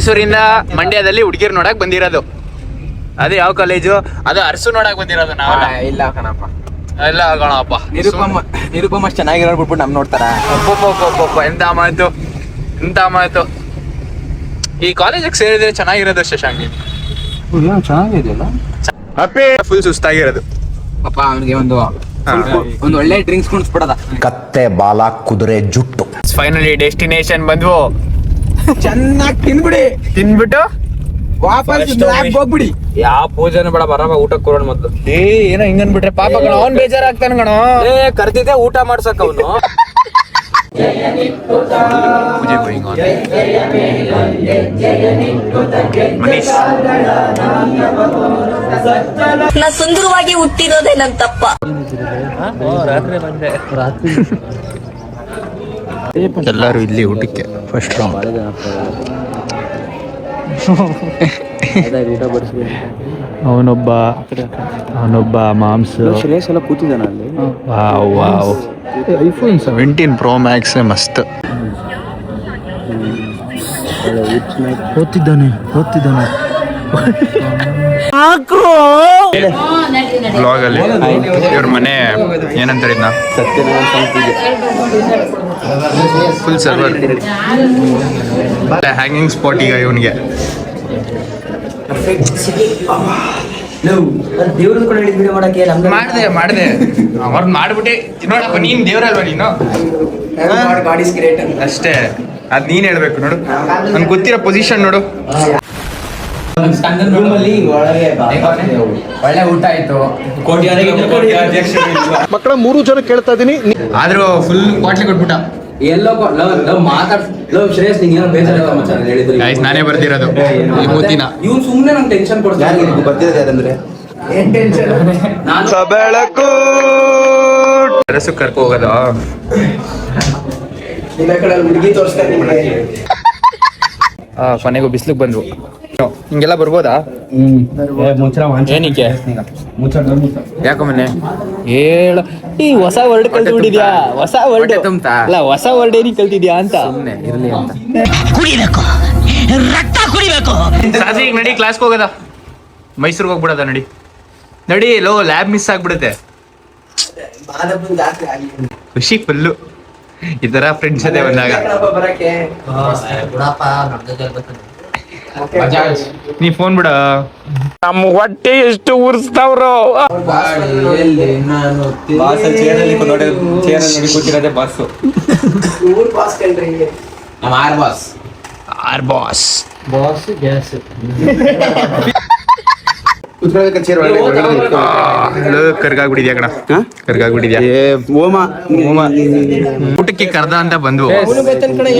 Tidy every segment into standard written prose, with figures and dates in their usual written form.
ಮೈಸೂರಿಂದ ಮಂಡ್ಯದಲ್ಲಿ ಹುಡುಗಿರ್ ನೋಡಕ್ ಬಂದಿರೋದು. ಅದೇ ಯಾವ ಕಾಲೇಜು? ಅದು ಅರಸು ನೋಡಕ್ ಬಂದಿರೋದು ನಾವೆಲ್ಲ. ಇಲ್ಲ ಕಣಪ್ಪ, ಎಲ್ಲ ಕಣಪ್ಪ. ನಿರುಪಮ ಚೆನ್ನಾಗಿರೋ ಬಿಟ್ಬಿಟ್ಟು ನಮ್ ನೋಡ್ತಾರ. ಎಂತ ಮಾತು, ಎಂತ ಮಾತು. ಈ ಕಾಲೇಜಿಗೆ ಸೇರಿದ್ರೆ ಚೆನ್ನಾಗಿರೋದು ಶಶಾಂಕ್. ಚೆನ್ನಾಗಿದೆಯಲ್ಲ, ಫುಲ್ ಸುಸ್ತಾಗಿರೋದು ಪಾಪ. ಅವನಿಗೆ ಒಂದು ಒಳ್ಳೆ ಡ್ರಿಂಕ್ಸ್ ಕುಣಿಸ್ಬಿಡದ. ಕತ್ತೆ ಬಾಲ ಕುದುರೆ ಜುಟ್ಟು. ಫೈನಲಿ ಡೆಸ್ಟಿನೇಷನ್ ಬಂದ್ವು. ಚೆನ್ನಾಗಿ ತಿನ್ಬಿಟ್ಟು ವಾಪಸ್ ಲ್ಯಾಬ್ ಹೋಗ್ಬಿಡಿ. ಯಾವ ಪೂಜೆನೂ ಬೇಡ, ಬರವ ಊಟಕ್ಕೆ ಕೊಡೋಣ ಮೊದ್ಲು. ಏನೋ ಹಿಂಗನ್ಬಿಟ್ರೆ ಪಾಪ ಕಣ, ಅವ್ನ್ ಬೇಜಾರಾಗ್ತಾನ ಕಣ. ಕರ್ದಿದ್ದೆ ಊಟ ಮಾಡ್ಸಕ್ ಅವನು. ಪೂಜೆ ಗೋಯಿಂಗ್ ಆನ್. ಮನೀಶ್, ನಾ ಸುಂದರವಾಗಿ ಹುಟ್ಟಿರೋದೇ ನನ್ ತಪ್ಪ. ಎಲ್ಲರೂ ಇಲ್ಲಿ ಊಟಕ್ಕೆ ಫಸ್ಟ್ ರೌಂಡ್. ಅವನೊಬ್ಬ ಮಾಂಸ. ಕೂತಿದ್ದಾನ ಅಲ್ಲಿ. ವಾವ್, ಐಫೋನ್ 17 Pro Max ಮಸ್ತ್. ಓದ್ತಿದ್ದಾನೆ ಬ್ಲಾಗ್ ಅಲ್ಲಿ. ಇವ್ರ ಮನೆ ಏನಂತಾರೆ ಇದನ್ನ, ಫುಲ್ ಸರ್ವರ್, ಹ್ಯಾಂಗಿಂಗ್ ಸ್ಪಾಟ್ ಈಗ ಇವನಿಗೆ. ಮಾಡ್ದೆ ಅವ್ರ ಮಾಡ್ಬಿಟ್ಟೆ ನೋಡಪ್ಪ. ನೀನ್ ದೇವ್ರಲ್ವಾ ನೀನು? ಅಷ್ಟೇ, ಅದ್ ನೀನ್ ಹೇಳ್ಬೇಕು ನೋಡು. ನನ್ಗೆ ಗೊತ್ತಿರೋ ಪೊಸಿಷನ್ ನೋಡು. ಒಳ್ಳೆ ಊಟ ಆಯ್ತು. ಮಕ್ಕಳ 3 ಜನ ಕೇಳ್ತಾ ಇದೀನಿ, ಆದ್ರೂ ಫುಲ್ ಕ್ವಾಟ್ಲಿ ಕೊಟ್ಬಿಟ್ಟ. ಎಲ್ಲೋ ಶ್ರೇಯಸ್ ನಿಂಗೆ ಏನೋ ಬೇಜಾರಾಯ್ತಾ ಮಚ್ಚ ಹೇಳಿದ್ರು. ಗೈಸ್, ನಾನೇ ಬರ್ದಿರೋದು ಈ ಮೂತಿನ. ಇವ್ನು ಸುಮ್ಮನೆ ನಂಗೆ ಟೆನ್ಷನ್ ಕೊಡ್ತಾರೆ. ಬರ್ತಿರೋದು ಯಾರಂದ್ರೆ ಬೆಳಕು ರಸಕ್ಕೆ ಕರ್ಕೊ ಹೋಗೋದು. ಕೊನೆಗೂ ಬಿಸ್ಲಿಗೆ ಬಂದ್ವು. ಹಿಂಗೆಲ್ಲ ಬರ್ಬೋದಾ? ಏನಕ್ಕೆ? ಯಾಕೋ ಮನೆ ಹೇಳ. ಈ ಹೊಸ ವರ್ಡ್ ಕಲ್ತ್ಬಿಟ್ಟಿದ್ಯಾ? ಹೊಸ ವರ್ಡ್ ಅಲ್ಲ, ಹೊಸ ವರ್ಡ್ ಏನಕ್ಕೆ ಕಲ್ತಿದ್ಯಾ ಅಂತ. ಇರ್ಲಿ ಅಂತ. ಸಾಸಿ, ಈಗ ನಡಿ, ಕ್ಲಾಸ್ಗೆ ಹೋಗೋದ. ಮೈಸೂರಿಗೆ ಹೋಗ್ಬಿಡೋದ, ನಡಿ ಲೋ. ಲ್ಯಾಬ್ ಮಿಸ್ ಆಗ್ಬಿಡುತ್ತೆ. ಖುಷಿ ಫುಲ್ಲು ಈ ತರ ಫ್ರೆಂಡ್ಸ್ ಜೊತೆ ಬಂದಾಗ. ನೀ ಫೋನ್ ಬಿಡ. ನಮ್ಮ ಹೊಟ್ಟೆ ಎಷ್ಟು ಉರ್ಸ್ತಾವ್ರು. ಕೂತಿರೋದೇ ಬಾಸು. ಆರ್ ಬಾಸ್ ಗ್ಯಾಸ್. ಕರ್ಗಾಗ್ಬಿಟ್ಟಿದ್ಯಾ ಕಣ, ಕರ್ಗಾಗ್ಬಿಟ್ಟಿದ್ಯಾ. ಊಟಕ್ಕೆ ಕರ್ದ ಅಂತ ಬಂದ್ವು.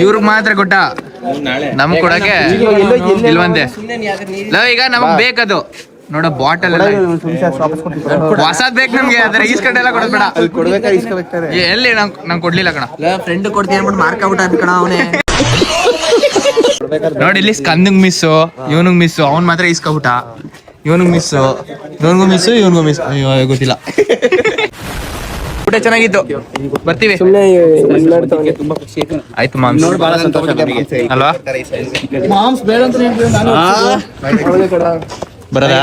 ಇವ್ರಿಗೆ ಮಾತ್ರ ಕೊಟ್ಟ, ನಮ್ಗ್ ಕೊಡಕ್ಕೆ ಇಲ್ವಂತೆ. ಈಗ ನಮಗ್ ಬೇಕದು ನೋಡ, ಬಾಟಲ್ ಹೊಸದ್ ಬೇಕು ನಮ್ಗೆ. ಅದ್ರ ಈಸ್ಕೊಂಡೆಲ್ಲ ಕೊಡೋದ್ ಬೇಡ. ಎಲ್ಲಿ ನಂಗೆ ಕೊಡ್ಲಿಲ್ಲ ಕಣ. ಫ್ರೆಂಡ್ ಕೊಡ್ತೀನಿ ಅನ್ಬಿಟ್ಟು ಮಾರ್ಕೊಂಡ್ಬಿಟ್ಟ ಕಣ ಅವನೇ. ನೋಡಿ, ಇಲ್ಲಿ ಸ್ಕಂದಂಗ್ ಮಿಸ್ಸು, ಇವನಿಗ್ ಮಿಸ್ಸು. ಅವ್ನ್ ಮಾತ್ರ ಈಸ್ಕೊಬಿಟ್ಟ. ಇವನಿಗೂ ಮಿಸ್ಸು, ಇವನಿಗೂ ಮಿಸ್. ಗೊತ್ತಿಲ್ಲ. ಊಟ ಚೆನ್ನಾಗಿತ್ತು, ಬರ್ತೀವಿ. ಆಯ್ತು ಮಾಮ್ಸ್, ಅಲ್ವಾ? ಬರದಾ?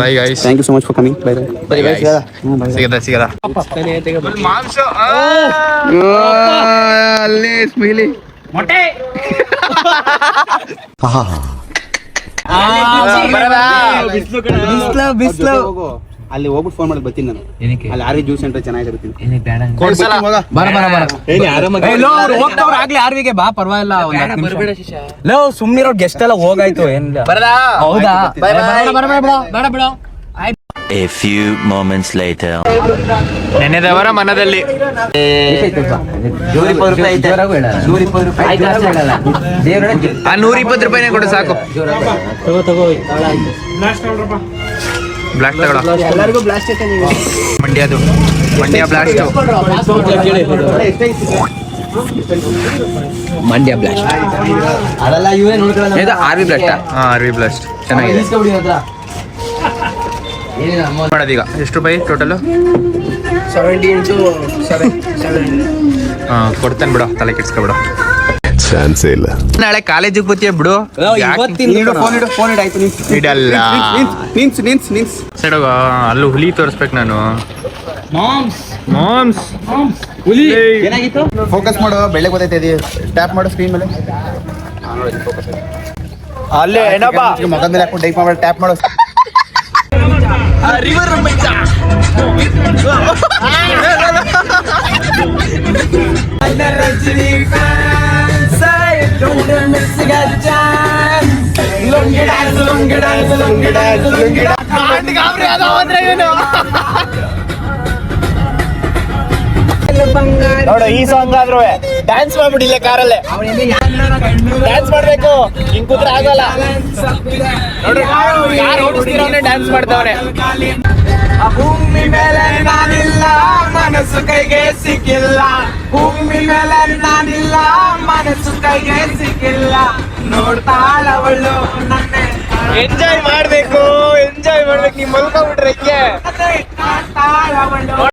Bye guys, thank you so much for coming. Bye bye. ಸಿಗದ ಮಾಂಸ ಅಲ್ಲಿ ಸ್ಮೈಲಿ ಮೊಟ್ಟೆ. ಬಿಸ್ಲು ಅಲ್ಲಿ ಹೋಗ್ಬಿಟ್ಟು ಫೋನ್ ಮಾಡಿ ಬರ್ತೀನಿ ನಾನು. ಅಲ್ಲಿ ಆರ್ವಿ ಜ್ಯೂಸ್ ಸೆಂಟರ್ ಚೆನ್ನಾಗಿರ್ತೀನಿ. ಆರ್ವಿಗೆ ಬಾ, ಪರವಾಗಿಲ್ಲ. ಸುಮ್ನಿರೋ ಗೆಸ್ಟ್ ಎಲ್ಲ ಹೋಗಾಯ್ತು. ಏನಿಲ್ಲ, ಹೌದಾ? ಬೇಡ. A few moments later. ನೆನೆದವರ ಮನದಲ್ಲಿ ಆ 120 ರೂಪಾಯಿನೇ ಕೊಡು ಸಾಕು. ಬ್ಲಾಸ್ಟ್ ತಗೊಳ. ಮಂಡ್ಯದು, ಮಂಡ್ಯ ಬ್ಲಾಸ್ಟ್. ಮಂಡ್ಯ ಬ್ಲಾಸ್ಟ್ ಅದೆಲ್ಲ ಇವೇ ನೋಡ್ಕೊಳ್ಳೋದು. R V blast. ಆರ್ವಿ ಬ್ಲಾಸ್ಟ್ ಚೆನ್ನಾಗಿದೆ. ಮಾಡೋದೀಗ ಎಷ್ಟು ರೂಪಾಯಿ ಟೋಟಲ್? 70 into 7. ಕೊಡ್ತೇನೆ ಬಿಡು, ತಲೆ ಕೆಡ್ಸ್ಕೊಬಿಡು. ಚಾನ್ಸೇ ಇಲ್ಲ. ನಾಳೆ ಕಾಲೇಜಿಗೆ ಬತ್ತೀಯ ಬಿಡು. ಫೋನ್ ಇಡು ಆಯ್ತು ಇಡಲ್ಲ. ನಿನ್ಸ್ ಸೈಡ್ ಹೋಗ, ಅಲ್ಲೂ ಹುಲಿ ತೋರಿಸ್ಬೇಕು ನಾನು. ಮಾಮ್ಸ್ ಹುಲಿ ಏನಾಗಿತ್ತು? ಫೋಕಸ್ ಮಾಡು, ಬೆಳ್ಳೆ ಗೊತ್ತೈತೆ. ಟ್ಯಾಪ್ ಮಾಡು ಸ್ಕ್ರೀನ್ ಮೇಲೆ. ಅಲ್ಲೇ ಏನಪ್ಪ ಮಗದ ಮೇಲೆ ಹಾಕೊಂಡು ಟೈಪ್ ಮಾಡಿ ಟ್ಯಾಪ್ ಮಾಡು. ನೋಡು, ಈ ಸಾಂಗ್ ಆದ್ರೂ ಡ್ಯಾನ್ಸ್ ಮಾಡ್ಬಿಟ್ಟಿಲ್ಲ ಕಾರಲ್ಲೇ. ಡ್ಯಾನ್ಸ್ ಮಾಡ್ಬೇಕು, ಹಿಂಗ್ ಕೂತ್ರೆ ಆಗಲ್ಲ. ನೋಡ್ರಿ, ಯಾರು ಓಡಿಸ್ತಿರೋನೆ ಡ್ಯಾನ್ಸ್ ಮಾಡ್ತಾವ್ರೆ. ಭೂಮಿ ಮೇಲೆ ನಾನಿಲ್ಲ, ಮನಸ್ಸು ಕೈಗೆ ಸಿಕ್ಕಿಲ್ಲ. ಭೂಮಿ ಮೇಲೆ ನಾನಿಲ್ಲ, ಮನಸ್ಸು ಕೈಗೆ ಸಿಕ್ಕಿಲ್ಲ. ನೋಡ್ತಾಳವಳು ನನ್ನೆ. ಎಂಜಾಯ್ ಮಾಡ್ಬೇಕು, ಎಂಜಾಯ್ ಮಾಡ್ಬೇಕು. ನೀವ್ ಮಲ್ಕೊಂಡ್ಬಿಟ್ರೆ